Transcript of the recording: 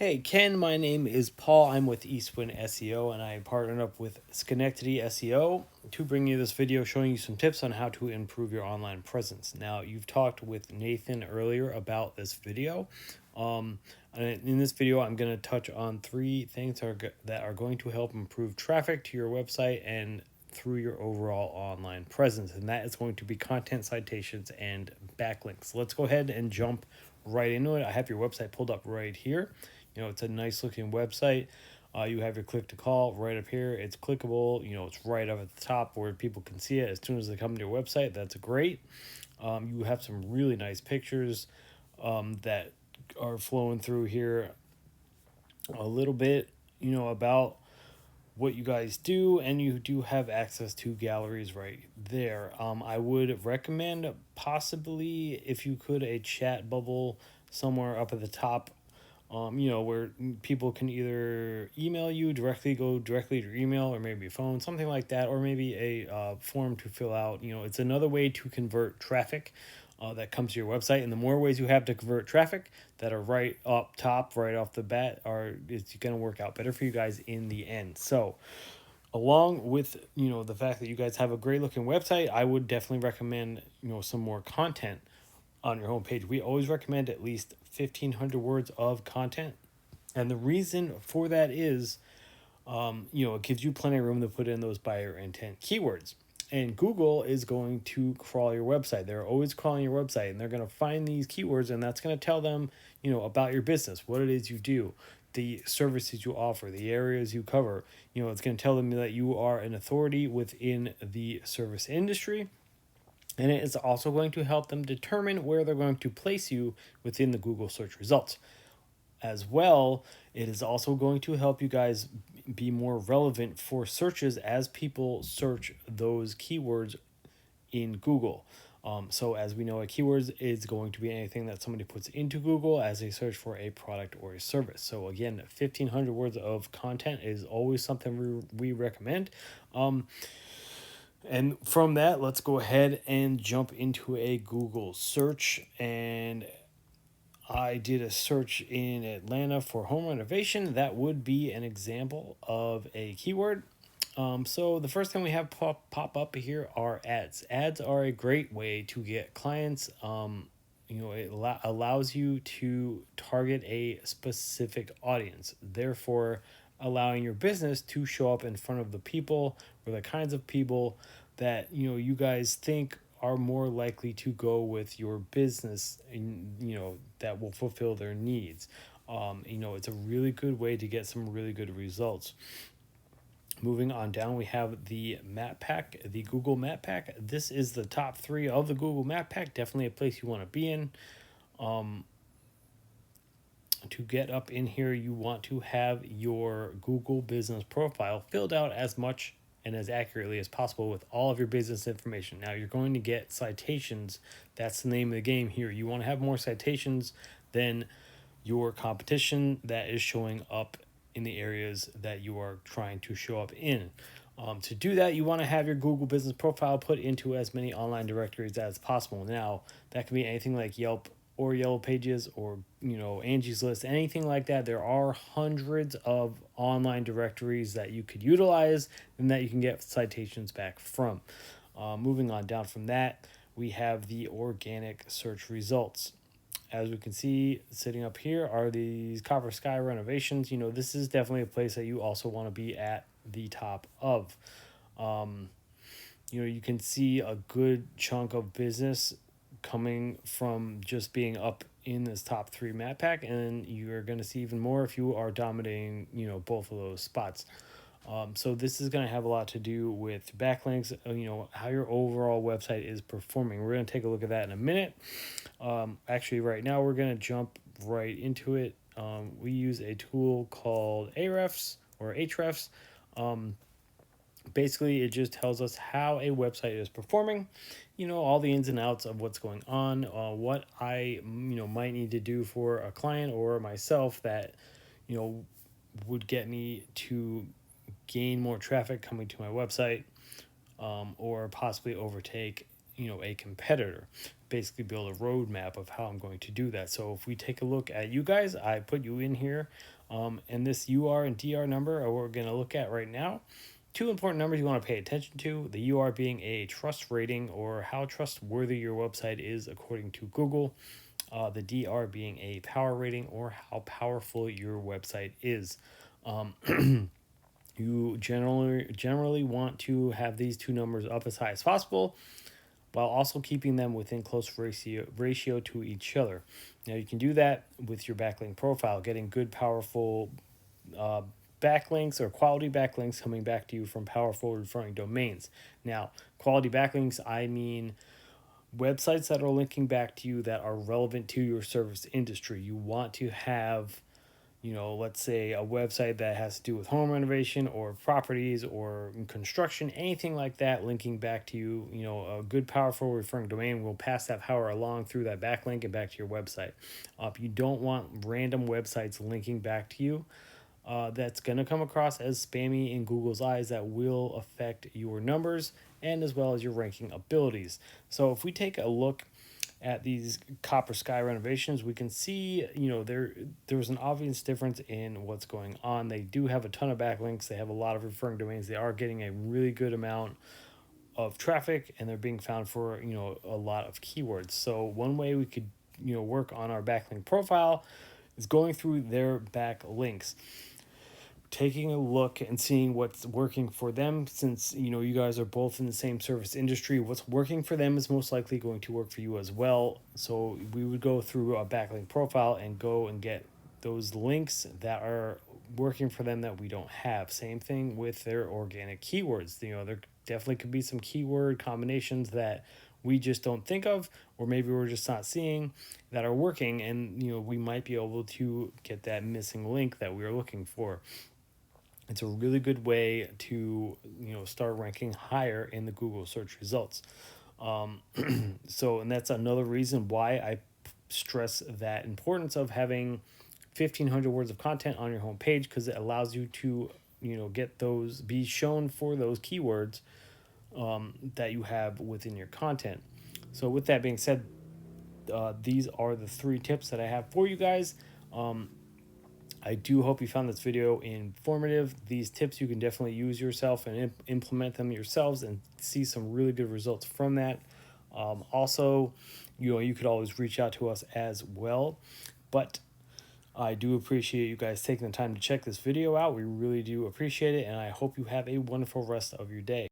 Hey Ken, my name is Paul. I'm with Eastwind SEO and I partnered up with Schenectady SEO to bring you this video showing you some tips on how to improve your online presence. Now, you've talked with Nathan earlier about this video. And in this video, I'm going to touch on three things that are going to help improve traffic to your website and through your overall online presence. And that is going to be content citations and backlinks. Let's go ahead and jump right into it. I have your website pulled up right here. It's a nice looking website. You have your click to call right up here. It's clickable. It's right up at the top where people can see it as soon as they come to your website. That's great. You have some really nice pictures that are flowing through here a little bit, about what you guys do, and you do have access to galleries right there. I would recommend possibly, if you could, a chat bubble somewhere up at the top, where people can either email you directly, go directly to your email, or maybe a phone, something like that, or maybe a form to fill out. It's another way to convert traffic that comes to your website. And the more ways you have to convert traffic that are right up top, right off the bat, it's going to work out better for you guys in the end. So, along with the fact that you guys have a great looking website, I would definitely recommend some more content on your homepage. We always recommend at least 1,500 words of content. And the reason for that is, it gives you plenty of room to put in those buyer intent keywords. And Google is going to crawl your website. They're always crawling your website, and they're going to find these keywords, and that's going to tell them, about your business, what it is you do, the services you offer, the areas you cover. It's going to tell them that you are an authority within the service industry. And it is also going to help them determine where they're going to place you within the Google search results. As well, it is also going to help you guys be more relevant for searches as people search those keywords in Google. So as we know, a keywords is going to be anything that somebody puts into Google as they search for a product or a service. So again, 1,500 words of content is always something we recommend. And from that, let's go ahead and jump into a Google search. And I did a search in Atlanta for home renovation. That would be an example of a keyword. So the first thing we have pop up here are ads. Ads are a great way to get clients. It allows you to target a specific audience, therefore allowing your business to show up in front of the people or the kinds of people that you guys think are more likely to go with your business, and that will fulfill their needs. It's a really good way to get some really good results. Moving on down, we have the map pack, the Google map pack. This is the top 3 of the Google map pack. Definitely a place you want to be in. To get up in here, you want to have your Google business profile filled out as much and as accurately as possible with all of your business information. Now, you're going to get citations. That's the name of the game here. You want to have more citations than your competition that is showing up in the areas that you are trying to show up in. To do that, you want to have your Google business profile put into as many online directories as possible. Now, that can be anything like Yelp or Yellow Pages or Angie's List, anything like that. There are hundreds of online directories that you could utilize and that you can get citations back from. Moving on down from that, we have the organic search results. As we can see, sitting up here are these Copper Sky renovations. This is definitely a place that you also want to be at the top of. You can see a good chunk of business coming from just being up in this top 3 map pack, and you're going to see even more if you are dominating both of those spots. So this is going to have a lot to do with backlinks, how your overall website is performing. We're going to take a look at that in a minute. Actually, right now we're going to jump right into it. We use a tool called Ahrefs or Ahrefs. Basically, it just tells us how a website is performing, all the ins and outs of what's going on, what I, might need to do for a client or myself that, would get me to gain more traffic coming to my website, or possibly overtake, a competitor. basically build a roadmap of how I'm going to do that. So if we take a look at you guys, I put you in here, and this UR and DR number are what we're going to look at right now. Two important numbers you want to pay attention to: the UR being a trust rating, or how trustworthy your website is according to Google. The DR being a power rating, or how powerful your website is. You generally want to have these two numbers up as high as possible, while also keeping them within close ratio to each other. Now you can do that with your backlink profile, getting good, powerful uh, backlinks or quality backlinks coming back to you from powerful referring domains. Now, quality backlinks, I mean websites that are linking back to you that are relevant to your service industry. You want to have, let's say a website that has to do with home renovation or properties or construction, anything like that, linking back to you. A good, powerful referring domain will pass that power along through that backlink and back to your website. You don't want random websites linking back to you. That's going to come across as spammy in Google's eyes. That will affect your numbers and as well as your ranking abilities. So if we take a look at these Copper Sky renovations, we can see, there's an obvious difference in what's going on. They do have a ton of backlinks. They have a lot of referring domains. They are getting a really good amount of traffic, and they're being found for, a lot of keywords. So one way we could, work on our backlink profile is going through their backlinks, taking a look and seeing what's working for them. Since you guys are both in the same service industry, what's working for them is most likely going to work for you as well. So we would go through a backlink profile and go and get those links that are working for them that we don't have. Same thing with their organic keywords. There definitely could be some keyword combinations that we just don't think of, or maybe we're just not seeing, that are working, and we might be able to get that missing link that we are looking for. It's a really good way to start ranking higher in the Google search results. And that's another reason why I stress that importance of having 1,500 words of content on your homepage, because it allows you to get those, be shown for those keywords that you have within your content. So with that being said, these are the 3 tips that I have for you guys. I do hope you found this video informative. These tips you can definitely use yourself and implement them yourselves and see some really good results from that. Also, you could always reach out to us as well. But I do appreciate you guys taking the time to check this video out. We really do appreciate it, and I hope you have a wonderful rest of your day.